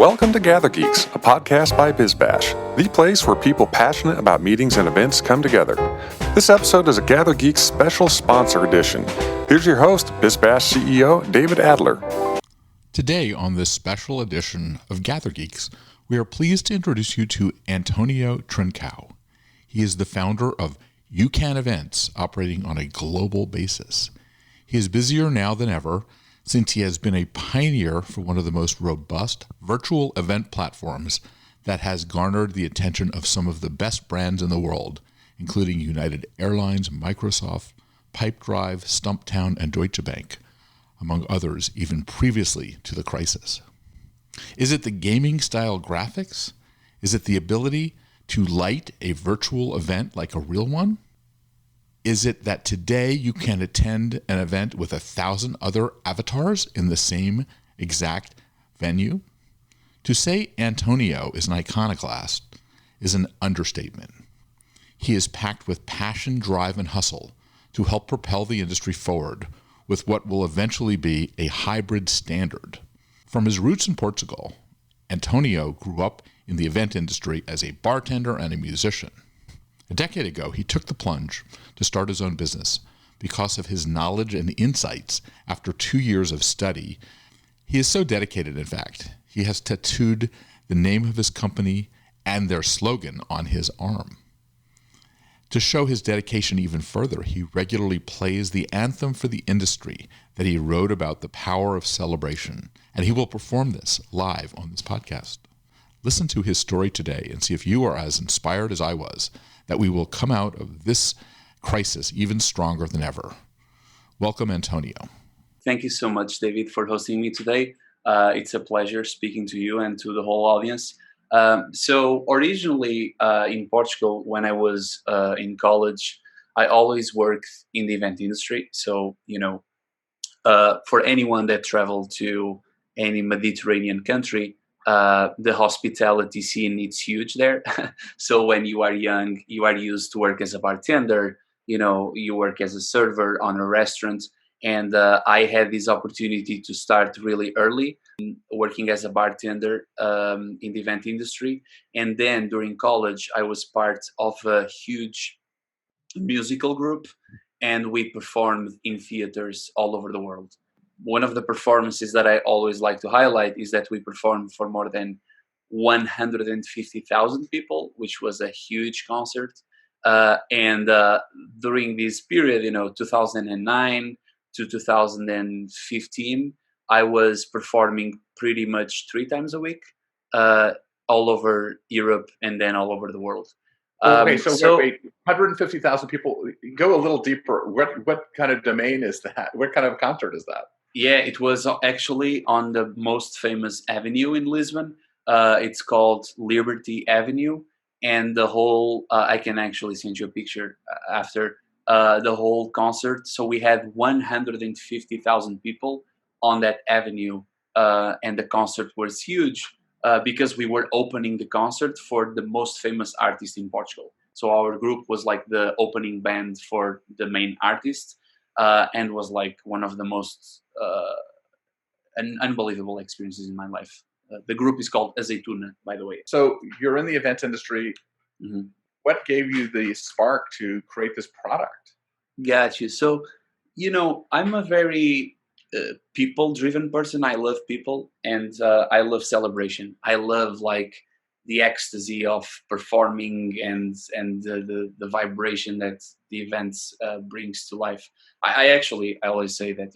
Welcome to Gather Geeks, a podcast by BizBash, the place where people passionate about meetings and events come together. This episode is a Gather Geeks special sponsor edition. Here's your host, BizBash CEO David Adler. Today on this special edition of Gather Geeks, we are pleased to introduce you to Antonio Trincao. He is the founder of UCAN Events, operating on a global basis. He is busier now than ever, since he has been a pioneer for one of the most robust virtual event platforms that has garnered the attention of some of the best brands in the world, including United Airlines, Microsoft, Pipedrive, Stumptown, and Deutsche Bank, among others even previously to the crisis. Is it the gaming-style graphics? Is it the ability to light a virtual event like a real one? Is it that today you can attend an event with 1,000 other avatars in the same exact venue? To say Antonio is an iconoclast is an understatement. He is packed with passion, drive, and hustle to help propel the industry forward with what will eventually be a hybrid standard. From his roots in Portugal, Antonio grew up in the event industry as a bartender and a musician. A decade ago, he took the plunge to start his own business because of his knowledge and insights after 2 years of study. He is so dedicated, in fact, he has tattooed the name of his company and their slogan on his arm. To show his dedication even further, he regularly plays the anthem for the industry that he wrote about, the power of celebration, and he will perform this live on this podcast. Listen to his story today and see if you are as inspired as I was, that we will come out of this crisis even stronger than ever. Welcome, Antonio. Thank you so much, David, for hosting me today. It's a pleasure speaking to you and to the whole audience. So originally in Portugal, when I was in college, I always worked in the event industry. So, for anyone that traveled to any Mediterranean country, the hospitality scene, it's huge there. So when you are young, you are used to work as a bartender, you work as a server on a restaurant. And I had this opportunity to start really early working as a bartender in the event industry. And then during college, I was part of a huge musical group, and we performed in theaters all over the world. One of the performances that I always like to highlight is that we performed for more than 150,000 people, which was a huge concert. And during this period, 2009 to 2015, I was performing pretty much 3 times a week, all over Europe and then all over the world. Okay, so wait, 150,000 people. Go a little deeper. What kind of domain is that? What kind of concert is that? Yeah, it was actually on the most famous avenue in Lisbon. It's called Liberty Avenue. And the whole, I can actually send you a picture after the whole concert. So we had 150,000 people on that avenue. And the concert was huge because we were opening the concert for the most famous artist in Portugal. So our group was like the opening band for the main artist. And was like one of the most unbelievable experiences in my life. The group is called Azeituna, by the way. So you're in the event industry. Mm-hmm. What gave you the spark to create this product? Got you. So, I'm a very people-driven person. I love people, and I love celebration. I love the ecstasy of performing and the vibration that the events brings to life. I always say that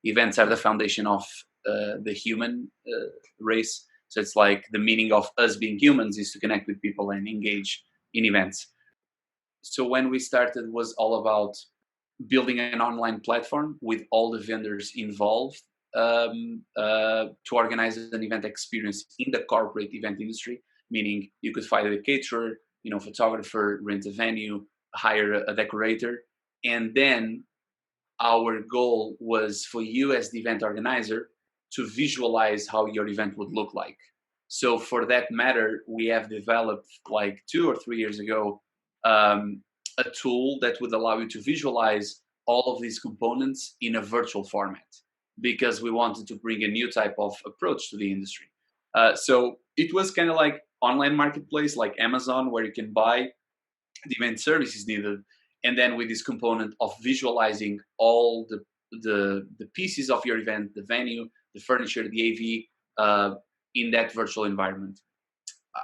events are the foundation of the human race. So it's like the meaning of us being humans is to connect with people and engage in events. So when we started, was all about building an online platform with all the vendors involved to organize an event experience in the corporate event industry. Meaning you could find a caterer, photographer, rent a venue, hire a decorator. And then our goal was for you as the event organizer to visualize how your event would look like. So for that matter, we have developed 2 or 3 years ago, a tool that would allow you to visualize all of these components in a virtual format, because we wanted to bring a new type of approach to the industry. So it was kind of like online marketplace, like Amazon, where you can buy the event services needed, and then with this component of visualizing all the pieces of your event, the venue, the furniture, the AV, in that virtual environment.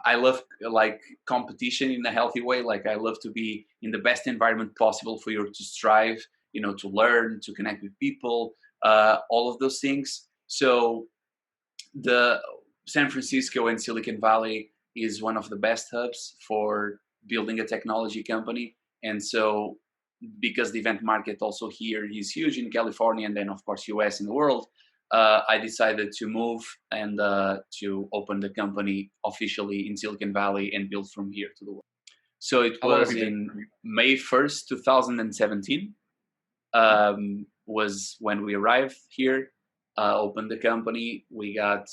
I love like competition in a healthy way. Like I love to be in the best environment possible for you to strive, to learn, to connect with people, all of those things. So the San Francisco and Silicon Valley is one of the best hubs for building a technology company. And so because the event market also here is huge in California and then of course US in the world, I decided to move and to open the company officially in Silicon Valley and build from here to the world. So it was in May 1st, 2017, was when we arrived here, opened the company. We got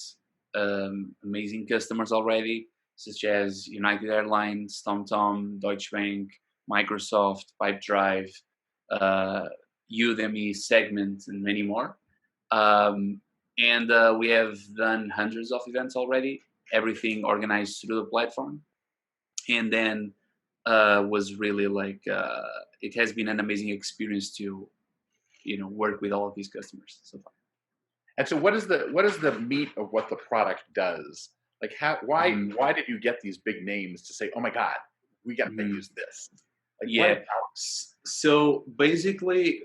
amazing customers already, such as United Airlines, TomTom, Deutsche Bank, Microsoft, Pipedrive, Udemy, Segment, and many more. And we have done hundreds of events already, everything organized through the platform. And then was really like, it has been an amazing experience to, work with all of these customers so far. And so what is the meat of what the product does? Like why did you get these big names to say, oh my God, we got to use this? Like, yeah. So basically,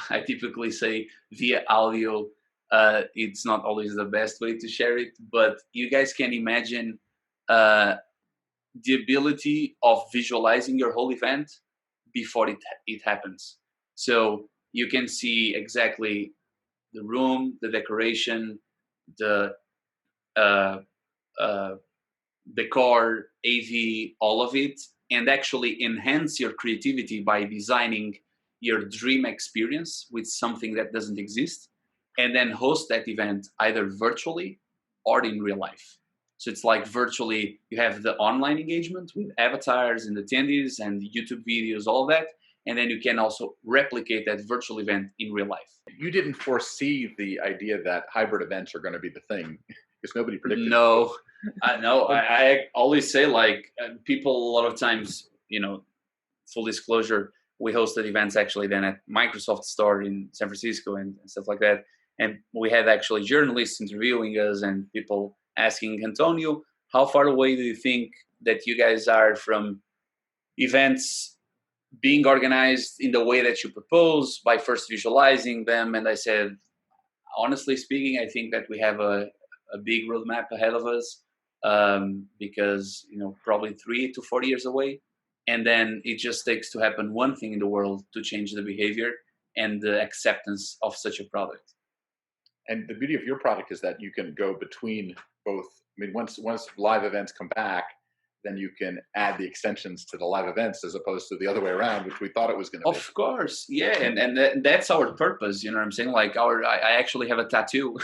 I typically say via audio, it's not always the best way to share it, but you guys can imagine the ability of visualizing your whole event before it happens. So you can see exactly the room, the decoration, the decor, AV, all of it, and actually enhance your creativity by designing your dream experience with something that doesn't exist, and then host that event either virtually or in real life. So it's like virtually you have the online engagement with avatars and attendees and YouTube videos, all that. And then you can also replicate that virtual event in real life. You didn't foresee the idea that hybrid events are going to be the thing because nobody predicted. No, I always say like people a lot of times, full disclosure, we hosted events actually then at Microsoft store in San Francisco and stuff like that. And we had actually journalists interviewing us and people asking, Antonio, how far away do you think that you guys are from events being organized in the way that you propose by first visualizing them? And I said, honestly speaking, I think that we have a big roadmap ahead of us, because, probably 3 to 4 years away. And then it just takes to happen one thing in the world to change the behavior and the acceptance of such a product. And the beauty of your product is that you can go between both. I mean, once live events come back, then you can add the extensions to the live events as opposed to the other way around, which we thought it was going to be. Of course, yeah, and that's our purpose. You know what I'm saying? Like I actually have a tattoo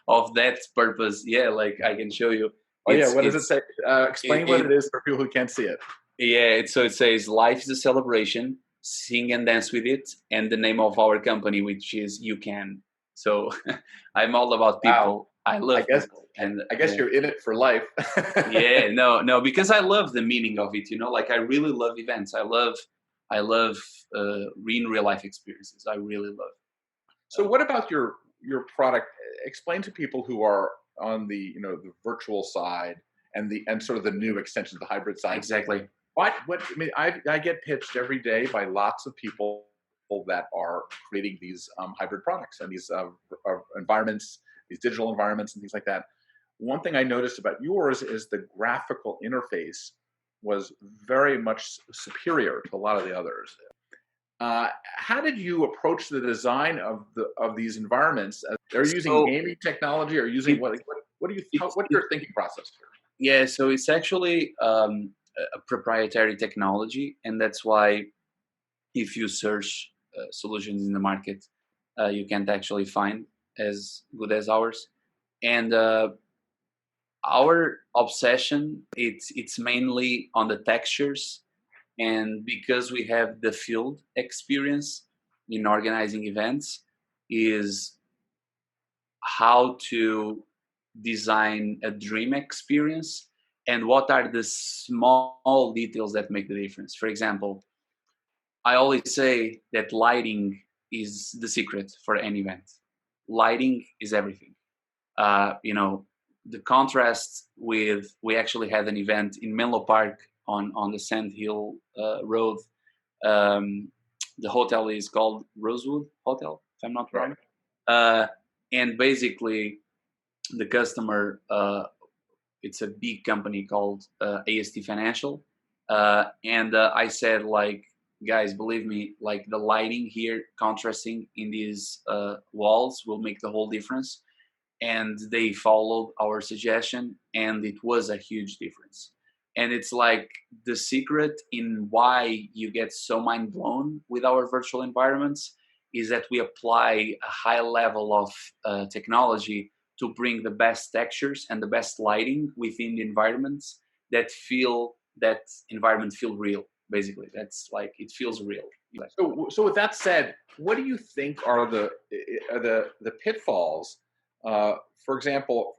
of that purpose. Yeah, like I can show you. Oh yeah, what does it say? Explain what it is for people who can't see it. Yeah, so it says, "Life is a celebration. Sing and dance with it," and the name of our company, which is You Can. So I'm all about people. Wow. I love people. And I guess you're in it for life. Yeah, no, because I love the meaning of it. Like I really love events. I love real life experiences. I really love. So what about your product? Explain to people who are on the the virtual side and sort of the new extension, the hybrid side. Exactly. What I mean, I get pitched every day by lots of people that are creating these hybrid products and these environments, these digital environments and things like that. One thing I noticed about yours is the graphical interface was very much superior to a lot of the others. How did you approach the design of these environments? Are you using gaming technology or using what do you what's your thinking process here? Yeah, so it's actually a proprietary technology, and that's why if you search solutions in the market, you can't actually find as good as ours. And our obsession, it's mainly on the textures, and because we have the field experience in organizing events, is how to design a dream experience, and what are the small details that make the difference. For example, I always say that lighting is the secret for any event. Lighting is everything. The contrast with, we actually had an event in Menlo Park on the Sand Hill Road. Um, the hotel is called Rosewood Hotel, if I'm not wrong. Uh, and basically, the customer, it's a big company called AST Financial. And I said, like, guys, believe me, like the lighting here, contrasting in these walls will make the whole difference. And they followed our suggestion, and it was a huge difference. And it's like the secret in why you get so mind blown with our virtual environments is that we apply a high level of technology to bring the best textures and the best lighting within the environments that environment feel real. Basically, that's like it feels real. So with that said, what do you think are the pitfalls? For example,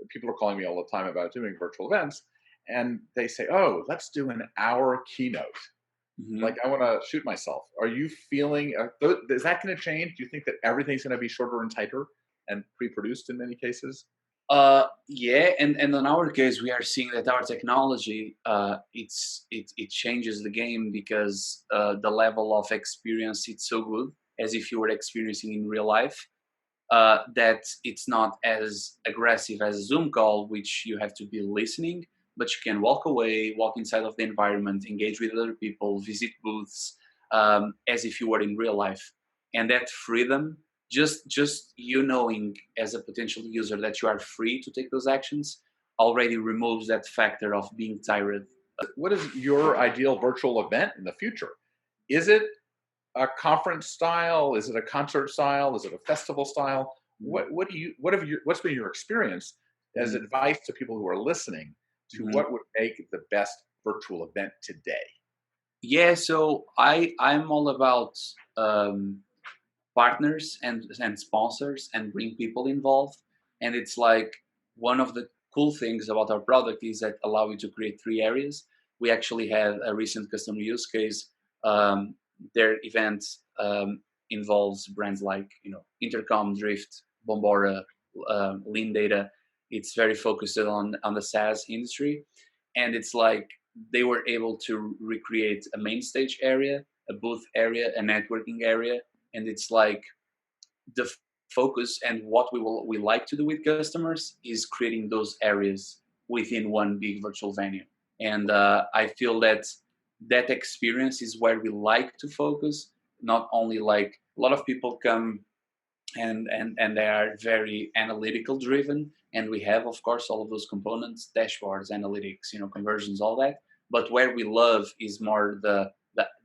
people are calling me all the time about doing virtual events, and they say, "Oh, let's do an hour keynote." Mhm. Like, I want to shoot myself. Are you feeling? Is that going to change? Do you think that everything's going to be shorter and tighter and pre-produced in many cases? Yeah, and in our case, we are seeing that our technology, it changes the game because the level of experience it's so good as if you were experiencing in real life. That it's not as aggressive as a Zoom call, which you have to be listening, but you can walk away, walk inside of the environment, engage with other people, visit booths, as if you were in real life. And that freedom, just you knowing as a potential user that you are free to take those actions, already removes that factor of being tired. What is your ideal virtual event in the future? Is it a conference style? Is it a concert style? Is it a festival style? What's been your experience as Mhm. advice to people who are listening to Mhm. what would make the best virtual event today? Yeah, so I'm all about um, partners and sponsors and bring people involved. And it's like one of the cool things about our product is that allow you to create 3 areas. We actually had a recent customer use case. Um, their event involves brands like Intercom, Drift, Bombora, Lean Data. It's very focused on the SaaS industry, and it's like they were able to recreate a main stage area, a booth area, a networking area, and it's like the focus and what we like to do with customers is creating those areas within one big virtual venue. And I feel that that experience is where we like to focus. Not only like a lot of people come and they are very analytical driven, and we have of course all of those components, dashboards, analytics, conversions, all that. But where we love is more the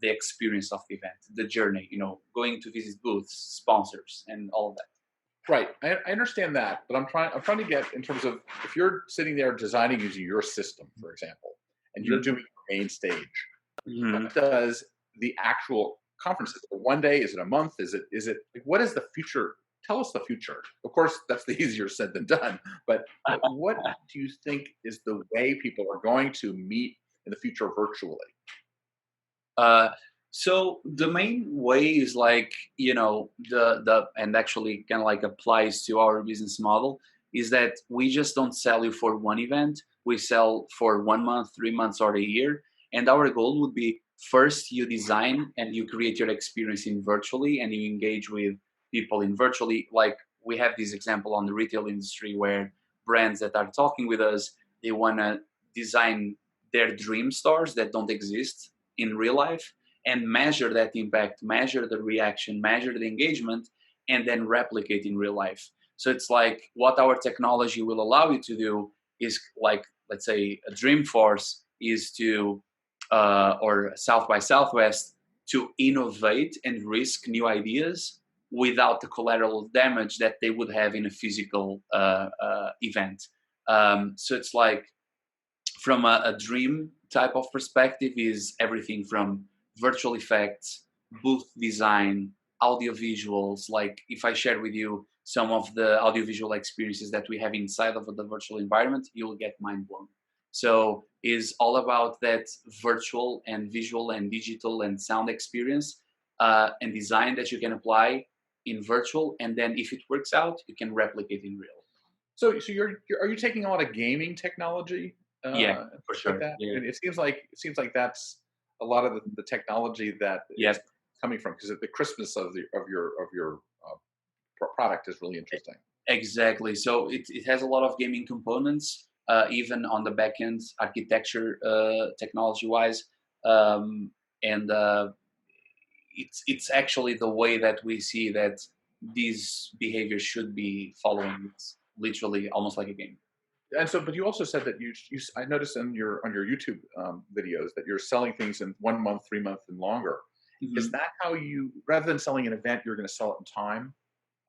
experience of the event, the journey, going to visit booths, sponsors, and all of that. Right. I understand that, but I'm trying to get in terms of if you're sitting there designing using your system, for example, and you're doing your main stage, Mhm. what does the actual conference, is it one day? Is it a month? Is it like, what is the future? Tell us the future. Of course, that's the easier said than done. But what do you think is the way people are going to meet in the future virtually? Uh, so the main way is like the and actually kind of like applies to our business model is that we just don't sell you for one event. We sell for 1 month, 3 months, or a year. And our goal would be first you design and you create your experience in virtually and you engage with people in virtually. Like we have this example on the retail industry where brands that are talking with us, they want to design their dream stores that don't exist in real life and measure that impact, measure the reaction, measure the engagement, and then replicate in real life. So it's like what our technology will allow you to do is like, let's say, a Dreamforce is to, or South by Southwest, to innovate and risk new ideas without the collateral damage that they would have in a physical event. So it's like from a dream type of perspective is everything from virtual effects, booth design, audio visuals. Like if I share with you, some of the audiovisual experiences that we have inside of the virtual environment, you'll get mind blown. So is all about that virtual and visual and digital and sound experience and design that you can apply in virtual, and then if it works out, you can replicate in real. So you're are you taking a lot of gaming technology? Yeah, for Like sure. that? Yeah. And it seems like that's a lot of the technology that Yes. is coming from, because the crispness of your product is really interesting. Exactly. So it has a lot of gaming components, even on the backend architecture, technology wise, and it's actually the way that we see that these behaviors should be following. It's literally almost like a game. And so, but you also said that I noticed on your YouTube videos that you're selling things in 1 month, 3 month, and longer. Is Mhm. that how you, rather than selling an event, you're going to sell it in time?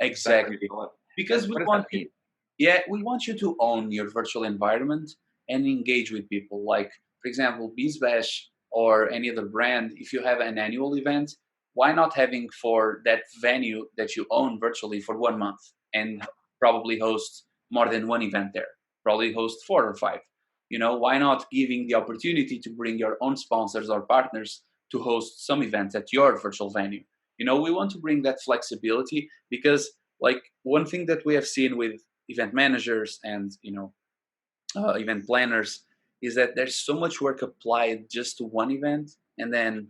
Is that how you Exactly. sell it? Because And we what does want that you, mean? yeah, we want you to own your virtual environment and engage with people. Like, for example, BizBash or any other brand, if you have an annual event, why not having for that venue that you own virtually for 1 month and probably host more than one event there? Probably host 4 or 5. Why not giving the opportunity to bring your own sponsors or partners to host some events at your virtual venue? We want to bring that flexibility because, like, one thing that we have seen with event managers and event planners is that there's so much work applied just to one event, and then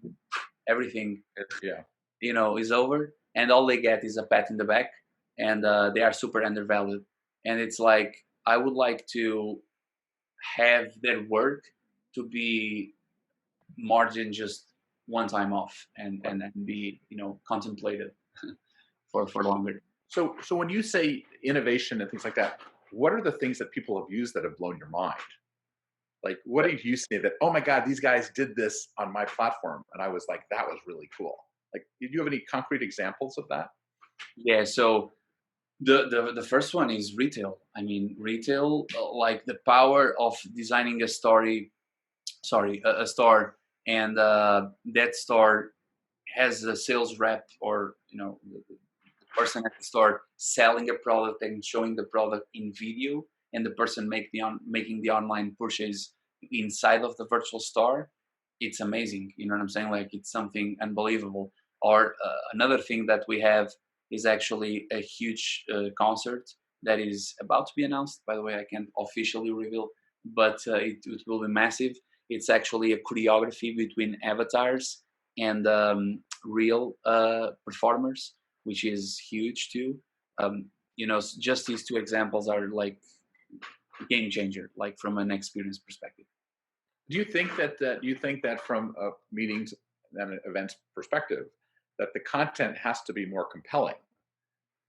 everything Yeah. is over, and all they get is a pat in the back, and they are super undervalued. And it's like, I would like to have their work to be more than just one time off, and be contemplated for longer. So when you say innovation and things like that, what are the things that people have used that have blown your mind? Like, what have you say that, oh my God, these guys did this on my platform, and I was like, that was really cool. Like, do you have any concrete examples of that? Yeah, so the first one is retail. I mean, retail, like the power of designing a store, and that store has a sales rep, or the person at the store selling a product and showing the product in video, and the person making the online purchase inside of the virtual store. It's amazing. You know what I'm saying? Like, it's something unbelievable. Or another thing that we have is actually a huge concert that is about to be announced. By the way, I can't officially reveal, but it will be massive. It's actually a choreography between avatars and real performers, which is huge too. Just these two examples are like game changer, like from an experience perspective. Do you think that from a meetings and an events perspective, that the content has to be more compelling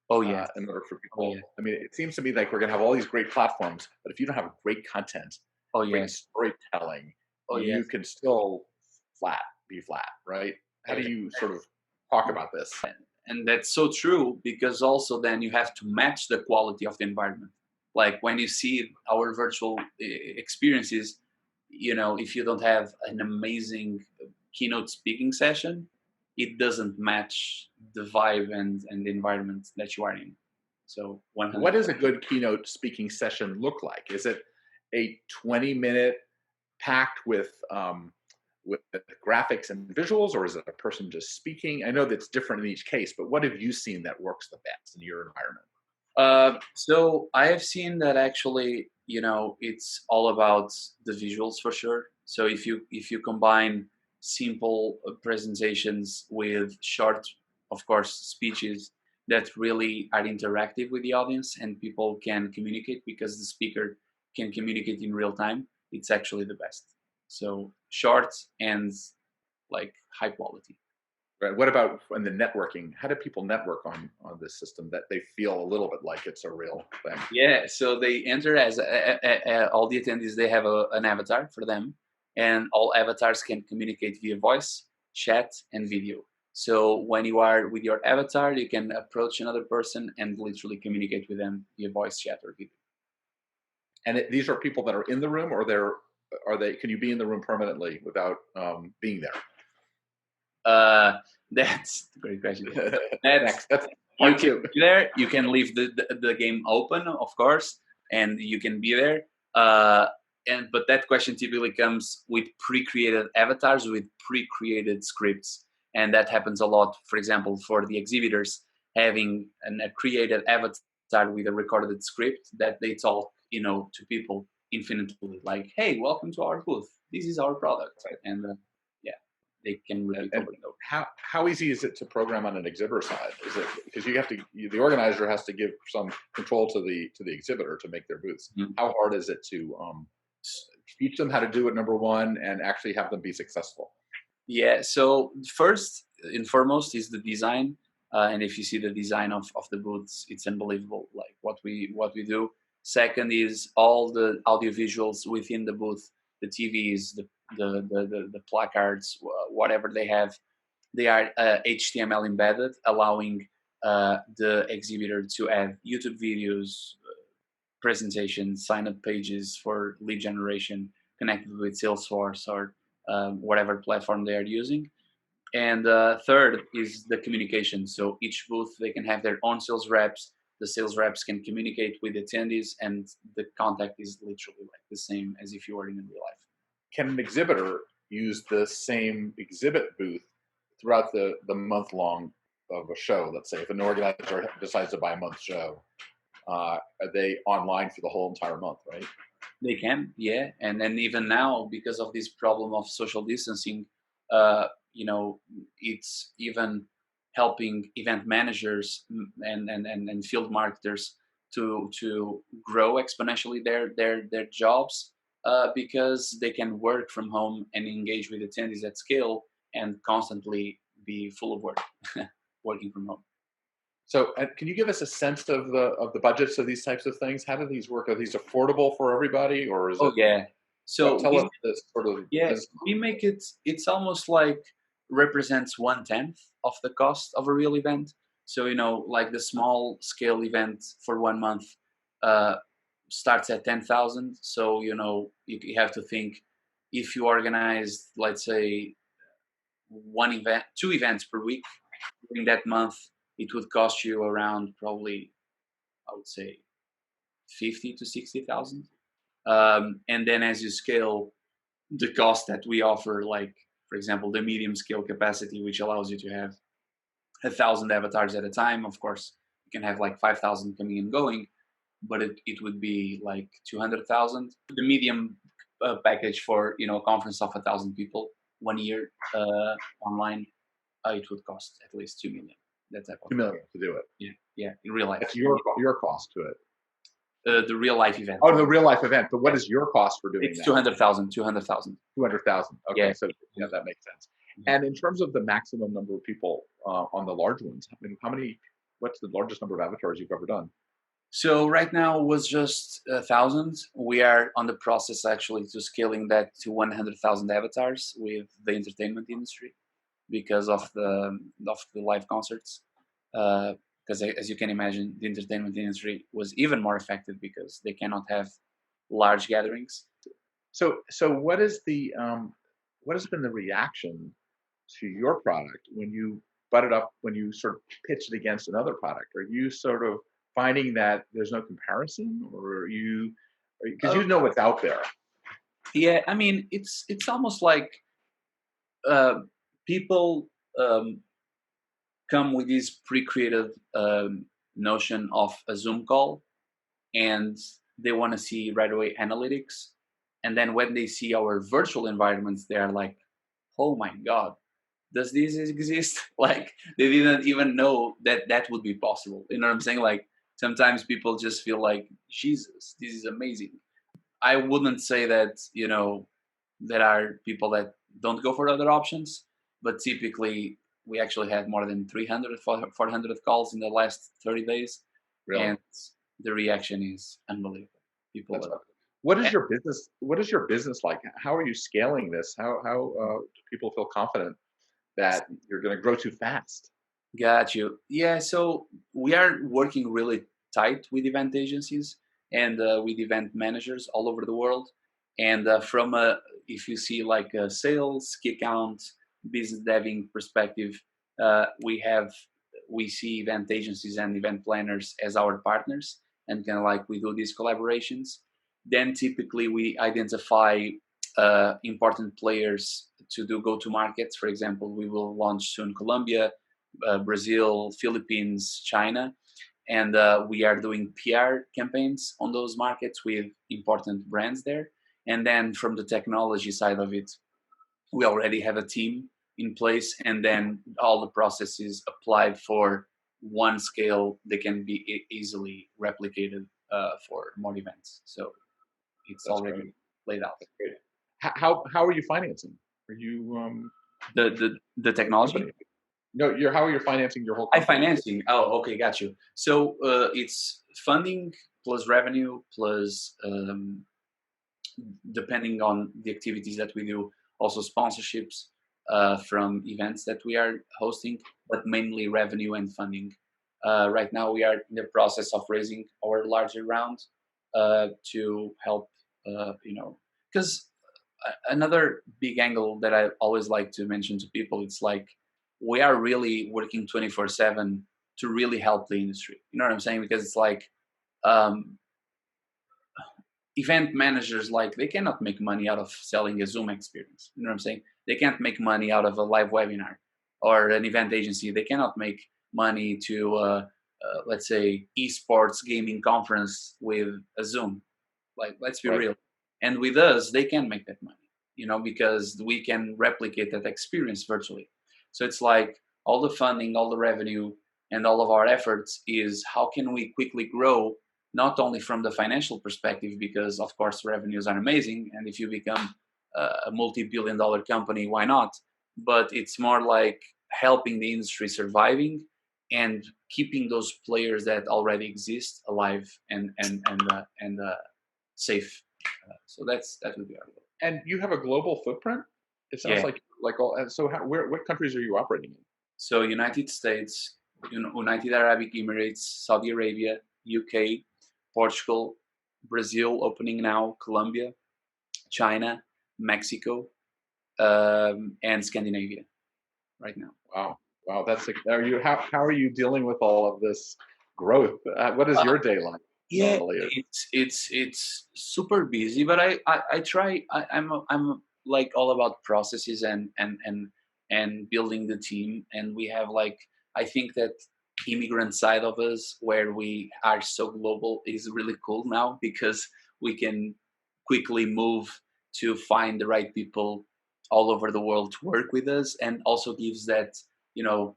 Oh yes. in order for Oh people? yeah. I mean, it seems to me like we're going to have all these great platforms, but if you don't have great content, Oh great yes. storytelling, Oh you yes. can still be flat, right? How do you sort of talk about this? And that's so true, because also then you have to match the quality of the environment. Like, when you see our virtual experiences, if you don't have an amazing keynote speaking session, it doesn't match the vibe and the environment that you are in. So What 100. does a good keynote speaking session look like? Is it a 20-minute packed with graphics and visuals, or is it a person just speaking? I know that's different in each case, but what have you seen that works the best in your environment? So I have seen that actually, it's all about the visuals for sure. So if you combine simple presentations with short, of course, speeches that really are interactive with the audience and people can communicate because the speaker can communicate in real time, it's actually the best. So short and like high quality. Right. What about in the networking? How do people network on this system that they feel a little bit like it's a real thing? Yeah, so they enter as all the attendees. They have an avatar for them, and all avatars can communicate via voice, chat, and video. So when you are with your avatar, you can approach another person and literally communicate with them via voice, chat, or video. And these are people that are in the room, or are they? Can you be in the room permanently without being there? Uh, that's a great question. That's Next. You can be there. You can leave the game open, of course, and you can be there. But that question typically comes with pre-created avatars, with pre-created scripts, and that happens a lot. For example, for the exhibitors, having a created avatar with a recorded script that they talk, to people infinitely, like, "Hey, welcome to our booth. This is our product," Right. and they can repeat And over and over. how easy is it to program on an exhibitor side? Is it because the organizer has to give some control to the exhibitor to make their booths? Mhm. How hard is it to teach them how to do it, number one, and actually have them be successful? Yeah. So first and foremost is the design, and if you see the design of the booths, it's unbelievable. Like what we do. Second is all the audio visuals within the booth, the TVs, the placards, whatever they have. They are HTML embedded, allowing the exhibitor to add YouTube videos, presentations, sign-up pages for lead generation connected with Salesforce or whatever platform they are using. And third is the communication. So each booth, they can have their own sales reps. The sales reps can communicate with attendees, and the contact is literally like the same as if you were in real life. Can an exhibitor use the same exhibit booth throughout the month long of a show? Let's say if an organizer decides to buy a month show, are they online for the whole entire month, right? They can, yeah. And then even now, because of this problem of social distancing, uh, it's even helping event managers and field marketers to grow exponentially their jobs, because they can work from home and engage with attendees at scale and constantly be full of work, working from home. So, can you give us a sense of the budgets of these types of things? How do these work? Are these affordable for everybody, or is Oh it? yeah. So Tell us this sort of yeah, business we make it's almost like represents 1/10 of the cost of a real event. So, like the small scale event for 1 month uh, starts at 10,000. So, you have to think, if you organize, let's say, two events per week during that month, it would cost you around, probably, I would say, 50 to 60,000. And then as you scale, the cost that we offer, like, for example, the medium scale capacity, which allows you to have 1,000 avatars at a time. Of course, you can have like 5,000 coming and going, but it would be like 200,000. The medium package for a conference of 1,000 people 1 year online, it would cost at least 2 million. That type of 2 million to do it. yeah, in real life. That's your cost to it. The real life event. Oh, the real life event. But what is your cost for doing It's that? 200,000. 200,000. Okay, Yeah. so yeah, that makes sense. And in terms of the maximum number of people on the large ones, how many? What's the largest number of avatars you've ever done? So right now was just 1,000. We are on the process actually to scaling that to 100,000 avatars with the entertainment industry, because of the live concerts. Because as you can imagine, the entertainment industry was even more affected because they cannot have large gatherings. So what is what has been the reaction to your product when you butt it up, when you sort of pitch it against another product? Are you sort of finding that there's no comparison, or are you, because you know what's out there? Yeah, I mean, it's almost like people come with this pre-created notion of a Zoom call, and they want to see right away analytics. And then when they see our virtual environments, they are like, "Oh my God, does this exist?" Like, they didn't even know that would be possible. You know what I'm saying? Like, sometimes people just feel like, "Jesus, this is amazing." I wouldn't say that, there are people that don't go for other options, but typically we actually had more than 300, 400 calls in the last 30 days. Really? And the reaction is unbelievable. People That's love right. What is your business? What is your business like? How are you scaling this? How do people feel confident that you're going to grow too fast? Got you. Yeah, so we are working really tight with event agencies and with event managers all over the world. And if you see like a sales, key account, business deving perspective, we have we see event agencies and event planners as our partners, and kind of like we do these collaborations. Then typically we identify important players to do go to markets. For example, we will launch soon Colombia, Brazil, Philippines, China, and we are doing PR campaigns on those markets with important brands there. And then from the technology side of it, we already have a team in place, and then all the processes applied for one scale that can be easily replicated for more events. So it's That's already great. laid out. That's great. How are you financing? Are you The technology? company? No, how are you financing your whole I company? financing. Oh, okay, got you. So it's funding plus revenue plus depending on the activities that we do, also sponsorships from events that we are hosting, but mainly revenue and funding. Right now, we are in the process of raising our larger round to help, because another big angle that I always like to mention to people, it's like we are really working 24/7 to really help the industry. You know what I'm saying? Because it's like um, event managers, like they cannot make money out of selling a Zoom experience. You know what I'm saying? They can't make money out of a live webinar, or an event agency. They cannot make money to let's say esports gaming conference with a Zoom. Like, let's be Right. real. And with us, they can make that money, because we can replicate that experience virtually. So it's like all the funding, all the revenue, and all of our efforts is how can we quickly grow, not only from the financial perspective, because of course revenues are amazing, and if you become a multi-billion-dollar company, why not? But it's more like helping the industry surviving and keeping those players that already exist alive and safe. So that would be our goal. And you have a global footprint. It sounds Yeah. like all. And so, what countries are you operating in? So United States, United Arab Emirates, Saudi Arabia, UK, Portugal, Brazil opening now, Colombia, China, Mexico, and Scandinavia right now. Wow, that's are you how are you dealing with all of this growth? What is your day like Yeah, normally? it's super busy, but I try. I'm like all about processes and building the team, and we have like, I think that immigrant side of us where we are so global is really cool now, because we can quickly move to find the right people all over the world to work with us, and also gives that, you know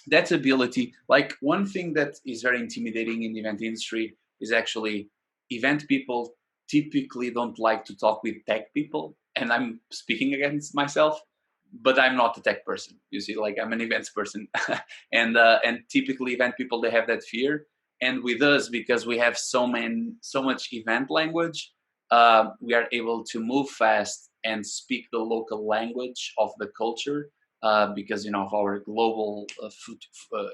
that ability. Like, one thing that is very intimidating in the event industry is actually event people typically don't like to talk with tech people, and I'm speaking against myself, but I'm not a tech person. You see, like, I'm an events person, and typically event people, they have that fear. And with us, because we have so much event language, we are able to move fast and speak the local language of the culture, because of our global food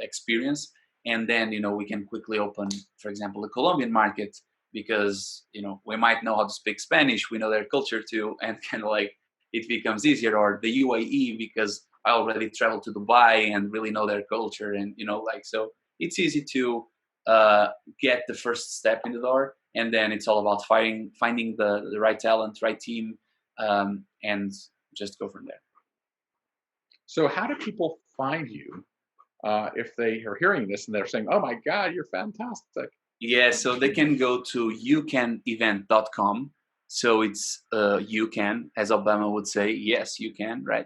experience. And then we can quickly open, for example, the Colombian market, because we might know how to speak Spanish, we know their culture too, and kind of like it becomes easier. Or the UAE, because I already traveled to Dubai and really know their culture, and so it's easy to get the first step in the door, and then it's all about finding the right talent, right team, and just go from there. So, how do people find you if they are hearing this and they're saying, "Oh my God, you're fantastic"? Yeah, so they can go to youcanevent.com. So it's you can, as Obama would say, yes, you can, right?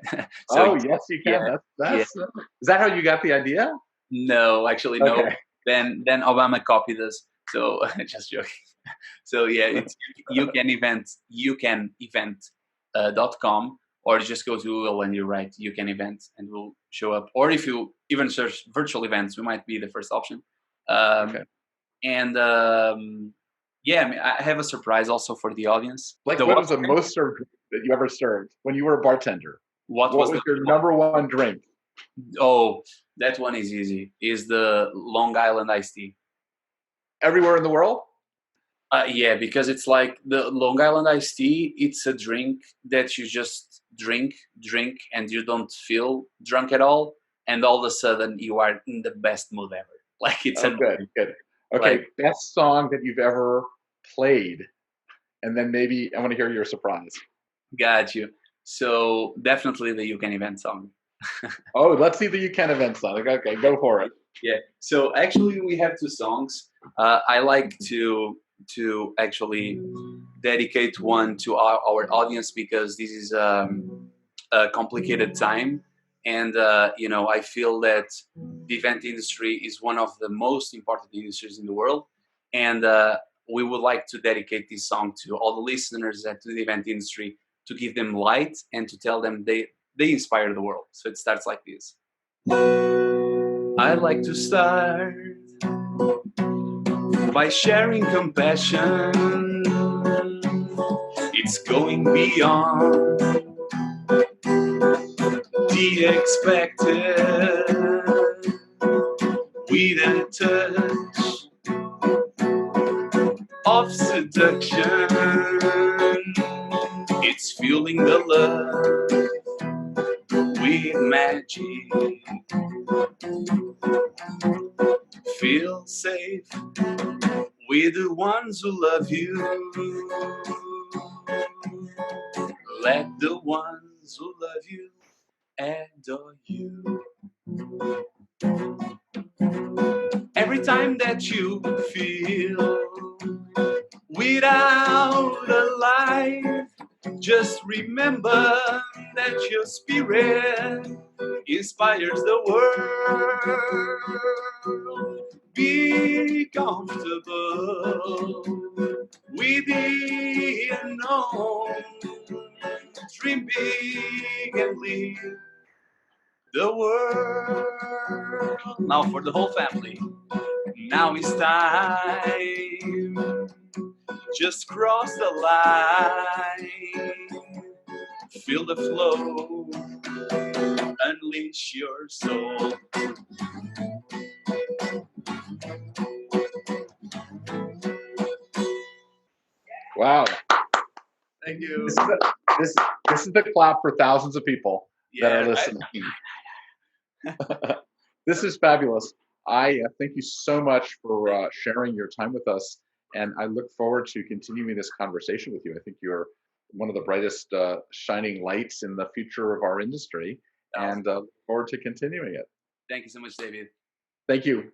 So Oh, yes, you can. yeah, yeah. That's is that how you got the idea? No, actually, no. Okay. Then Obama copied us. So just joking. So yeah, it's youcanevent.com, or just go to Google and you write you can event and we'll show up. Or if you even search virtual events, we might be the first option. Okay. And yeah, I mean, I have a surprise also for the audience. Like, The what what? was the most served drink that you ever served when you were a bartender? What What was was the? your number one drink? Oh, that one is easy. Is the Long Island iced tea. Everywhere in the world? Yeah, because it's like the Long Island iced tea. It's a drink that you just drink, and you don't feel drunk at all. and all of a sudden you are in the best mood ever. Like it's Oh, good, good. Okay, like, best song that you've ever played, and then maybe I want to hear your surprise. got you. So definitely the You Can Event song. Oh, let's see the You Can Event song. Okay, go for it. Yeah. So actually, we have two songs. I like to actually dedicate one to our audience because this is a complicated time, and I feel that the event industry is one of the most important industries in the world, and we would like to dedicate this song to all the listeners and to the event industry to give them light and to tell them they inspire the world. So it starts like this. I'd like to start by sharing compassion. It's going beyond the expected with a touch of seduction. It's fueling the love with magic. Feel safe with the ones who love you. Let the ones who love you adore you. Every time that you feel without a life, just remember that your spirit inspires the world. Be comfortable with the unknown. Dream big and live the world. Now for the whole family. Now it's time. Just cross the line. Feel the flow. Unleash your soul. Wow. Thank you. This is the clap for thousands of people that are Yeah, listening. This is fabulous. I thank you so much for sharing your time with us, and I look forward to continuing this conversation with you. I think you're one of the brightest shining lights in the future of our industry, and look forward to continuing it. Thank you so much, David. Thank you.